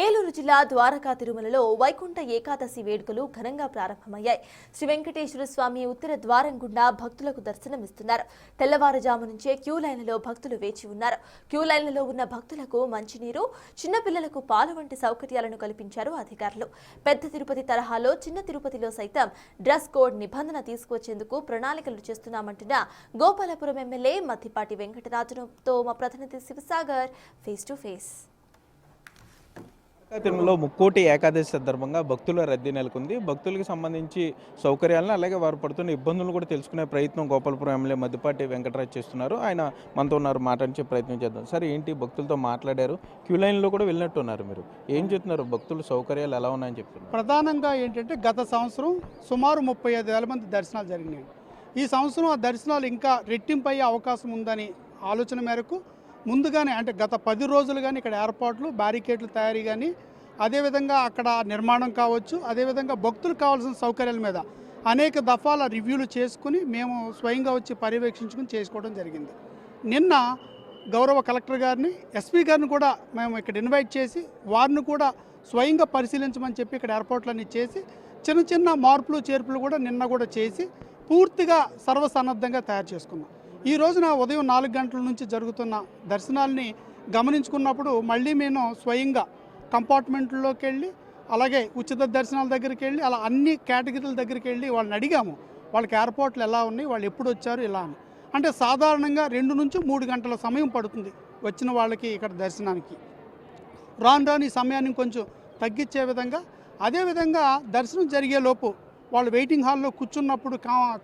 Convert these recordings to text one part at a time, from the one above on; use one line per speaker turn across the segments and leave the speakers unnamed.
ఏలూరు జిల్లా ద్వారకా తిరుమలలో వైకుంఠ ఏకాదశి వేడుకలు ఘనంగా ప్రారంభమయ్యాయి. శ్రీ వెంకటేశ్వర స్వామి ఉత్తర ద్వారం గుండా భక్తులకు దర్శనమిస్తున్నారు. తెల్లవారుజాము నుంచే క్యూ లైన్లలో భక్తులు వేచి ఉన్నారు. క్యూ లైన్లలో ఉన్న భక్తులకు మంచినీరు, చిన్నపిల్లలకు పాలు వంటి సౌకర్యాలను కల్పించారు అధికారులు. పెద్ద తిరుపతి తరహాలో చిన్న తిరుపతిలో సైతం డ్రెస్ కోడ్ నిబంధన తీసుకువచ్చేందుకు ప్రణాళికలు చేస్తున్నామంటున్న గోపాలపురం ఎమ్మెల్యే మద్దిపాటి వెంకటరాజుతో మా ప్రతినిధి శివసాగర్ ఫేస్ టు ఫేస్.
తిరుమలలో ముక్కోటి ఏకాదశి సందర్భంగా భక్తుల రద్దీ నెలకొంది. భక్తులకు సంబంధించి సౌకర్యాలను అలాగే వారు పడుతున్న ఇబ్బందులను కూడా తెలుసుకునే ప్రయత్నం గోపాలపురం ఎమ్మెల్యే మద్దిపాటి వెంకటరాజు చేస్తున్నారు. ఆయన మనతో ఉన్నారు, మాట్లాడించే ప్రయత్నం చేద్దాం. సరే, ఏంటి భక్తులతో మాట్లాడారు, క్యూ లైన్లో కూడా వెళ్ళినట్టున్నారు, మీరు ఏం చెప్తున్నారు, భక్తుల సౌకర్యాలు ఎలా ఉన్నాయని చెప్తున్నారు?
ప్రధానంగా ఏంటంటే గత సంవత్సరం సుమారు 35,000 మంది దర్శనాలు జరిగినాయి. ఈ సంవత్సరం ఆ దర్శనాలు ఇంకా రెట్టింపు అయ్యే అవకాశం ఉందని ఆలోచన మేరకు ముందుగానే అంటే గత 10 రోజులు కానీ ఇక్కడ ఏర్పాట్లు, బ్యారికేడ్లు తయారీ కానీ, అదేవిధంగా అక్కడ నిర్మాణం కావచ్చు, అదేవిధంగా భక్తులకు కావాల్సిన సౌకర్యాల మీద అనేక దఫాల రివ్యూలు చేసుకుని మేము స్వయంగా వచ్చి పర్యవేక్షించుకుని చేసుకోవడం జరిగింది. నిన్న గౌరవ కలెక్టర్ గారిని, ఎస్పీ గారిని కూడా మేము ఇక్కడ ఇన్వైట్ చేసి వారిని కూడా స్వయంగా పరిశీలించమని చెప్పి ఇక్కడ ఏర్పాట్లన్నీ చేసి చిన్న చిన్న మార్పులు చేర్పులు కూడా నిన్న కూడా చేసి పూర్తిగా సర్వసన్నద్ధంగా తయారు చేసుకున్నాం. ఈ రోజున ఉదయం 4 గంటల నుంచి జరుగుతున్న దర్శనాల్ని గమనించుకున్నప్పుడు మళ్ళీ మేము స్వయంగా కంపార్ట్మెంట్లోకి వెళ్ళి, అలాగే ఉచిత దర్శనాల దగ్గరికి వెళ్ళి, అలా అన్ని కేటగిరీల దగ్గరికి వెళ్ళి వాళ్ళని అడిగాము, వాళ్ళకి ఏర్పాట్లు ఎలా ఉన్నాయి, వాళ్ళు ఎప్పుడు వచ్చారు ఇలా అని. అంటే సాధారణంగా 2 నుంచి 3 గంటల సమయం పడుతుంది వచ్చిన వాళ్ళకి ఇక్కడ దర్శనానికి. రాను ఈ సమయాన్ని కొంచెం తగ్గించే విధంగా, అదేవిధంగా దర్శనం జరిగేలోపు వాళ్ళు వెయిటింగ్ హాల్లో కూర్చున్నప్పుడు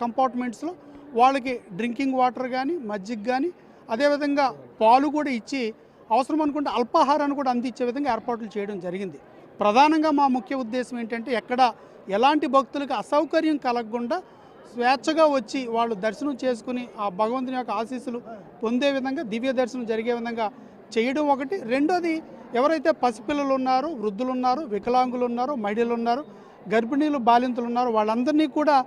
కంపార్ట్మెంట్స్లో వాళ్ళకి డ్రింకింగ్ వాటర్ కానీ, మజ్జిగ కానీ, అదేవిధంగా పాలు కూడా ఇచ్చి అవసరం అనుకుంటే అల్పాహారాన్ని కూడా అందించే విధంగా ఏర్పాట్లు చేయడం జరిగింది. ప్రధానంగా మా ముఖ్య ఉద్దేశం ఏంటంటే ఎక్కడ ఎలాంటి భక్తులకు అసౌకర్యం కలగకుండా స్వేచ్ఛగా వచ్చి వాళ్ళు దర్శనం చేసుకుని ఆ భగవంతుని యొక్క ఆశీస్సులు పొందే విధంగా, దివ్య దర్శనం జరిగే విధంగా చేయడం ఒకటి. రెండోది, ఎవరైతే పసిపిల్లలు ఉన్నారో, వృద్ధులు ఉన్నారు, వికలాంగులు ఉన్నారు, మహిళలు ఉన్నారు, గర్భిణీలు, బాలింతలు ఉన్నారు, వాళ్ళందరినీ కూడా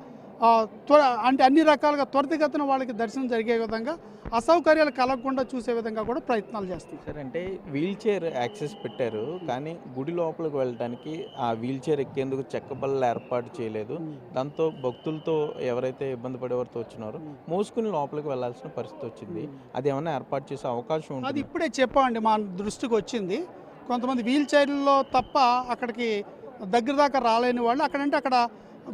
అంటే అన్ని రకాలుగా త్వరితగతిన వాళ్ళకి దర్శనం జరిగే విధంగా, అసౌకర్యాలు కలగకుండా చూసే విధంగా కూడా ప్రయత్నాలు చేస్తున్నారు.
సరే, అంటే వీల్ చైర్ యాక్సెస్ పెట్టారు, కానీ గుడి లోపలికి వెళ్ళడానికి ఆ వీల్ చైర్ ఎక్కేందుకు చెక్క బల్ల ఏర్పాటు చేయలేదు. దాంతో భక్తులతో ఎవరైతే ఇబ్బంది పడేవారితో వచ్చినారో మోసుకుని లోపలికి వెళ్ళాల్సిన పరిస్థితి వచ్చింది. అది ఏమన్నా ఏర్పాటు చేసే అవకాశం ఉంది?
అది ఇప్పుడే చెప్పండి, మా దృష్టికి వచ్చింది. కొంతమంది వీల్ చైర్లలో తప్ప అక్కడికి దగ్గర దాకా రాలేని వాళ్ళు అక్కడంటే అక్కడ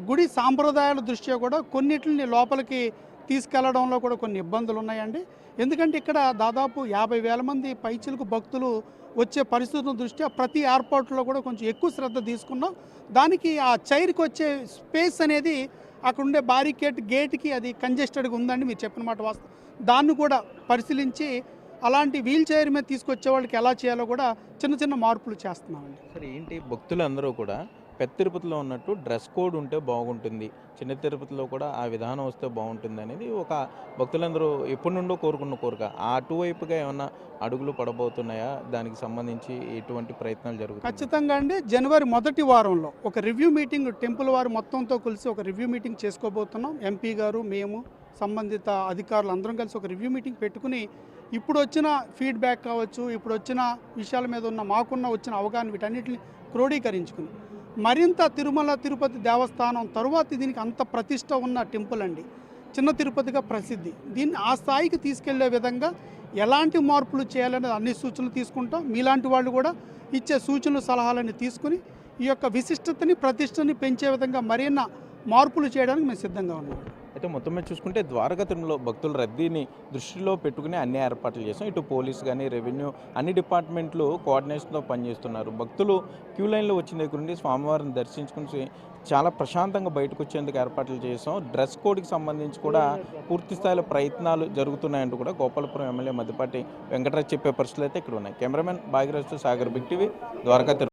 గుడి సాంప్రదాయాల దృష్ట్యా కూడా కొన్నిటిని లోపలికి తీసుకెళ్లడంలో కూడా కొన్ని ఇబ్బందులు ఉన్నాయండి. ఎందుకంటే ఇక్కడ దాదాపు 50,000 మంది పైచిలకు భక్తులు వచ్చే పరిస్థితుల దృష్ట్యా ప్రతి ఏర్పాట్లో కూడా కొంచెం ఎక్కువ శ్రద్ధ తీసుకున్నాం. దానికి ఆ చైర్కి వచ్చే స్పేస్ అనేది అక్కడ ఉండే బారికేడ్ గేట్కి అది కంజెస్టెడ్గా ఉందండి, మీరు చెప్పిన మాట వాస్తవం. దాన్ని కూడా పరిశీలించి అలాంటి వీల్ చైర్ మీద తీసుకొచ్చే వాళ్ళకి ఎలా చేయాలో కూడా చిన్న చిన్న మార్పులు చేస్తున్నామండి.
సరే, ఏంటి భక్తులందరూ కూడా పెద్ద తిరుపతిలో ఉన్నట్టు డ్రెస్ కోడ్ ఉంటే బాగుంటుంది, చిన్న తిరుపతిలో కూడా ఆ విధానం వస్తే బాగుంటుంది అనేది ఒక భక్తులందరూ ఎప్పటి నుండో కోరుకున్న కోరిక. అటువైపుగా ఏమన్నా అడుగులు పడబోతున్నాయా? దానికి సంబంధించి ఎటువంటి ప్రయత్నాలు జరుగుతాయి?
ఖచ్చితంగా అండి. జనవరి 1వ వారంలో ఒక రివ్యూ మీటింగ్, టెంపుల్ వారు మొత్తంతో కలిసి ఒక రివ్యూ మీటింగ్ చేసుకోబోతున్నాం. ఎంపీ గారు, మేము, సంబంధిత అధికారులు అందరం కలిసి ఒక రివ్యూ మీటింగ్ పెట్టుకుని ఇప్పుడు వచ్చిన ఫీడ్బ్యాక్ కావచ్చు, ఇప్పుడు వచ్చిన విషయాల మీద ఉన్న మాకున్న వచ్చిన అవగాహన వీటన్నిటిని క్రోడీకరించుకుని మరింత తిరుమల తిరుపతి దేవస్థానం తరువాత దీనికి అంత ప్రతిష్ట ఉన్న టెంపుల్ అండి, చిన్న తిరుపతిగా ప్రసిద్ధి. దీన్ని ఆ స్థాయికి తీసుకెళ్లే విధంగా ఎలాంటి మార్పులు చేయాలనేది అన్ని సూచనలు తీసుకుంటాం. మీలాంటి వాళ్ళు కూడా ఇచ్చే సూచనలు, సలహాలని తీసుకుని ఈ యొక్క విశిష్టతని, ప్రతిష్టని పెంచే విధంగా మరిన్న మార్పులు చేయడానికి మేము సిద్ధంగా ఉన్నాం.
అయితే మొత్తం మీద చూసుకుంటే ద్వారకా తిరుమలలో భక్తుల రద్దీని దృష్టిలో పెట్టుకుని అన్ని ఏర్పాట్లు చేస్తాం. ఇటు పోలీస్ కానీ, రెవెన్యూ, అన్ని డిపార్ట్మెంట్లు కోఆర్డినేషన్తో పనిచేస్తున్నారు. భక్తులు క్యూ లైన్లో వచ్చిన దగ్గర నుండి స్వామివారిని దర్శించుకుని చాలా ప్రశాంతంగా బయటకు వచ్చేందుకు ఏర్పాట్లు చేసాం. డ్రెస్ కోడ్కి సంబంధించి కూడా పూర్తి స్థాయిలో ప్రయత్నాలు జరుగుతున్నాయంటూ కూడా గోపాలపురం ఎమ్మెల్యే మద్దిపాటి వెంకటరాజు చెప్పే పరిస్థితులు అయితే ఇక్కడ ఉన్నాయి. కెమెరామెన్ భాగ్యరాజుతో సాగర్, బిగ్ టీవీ, ద్వారకా తిరుమల.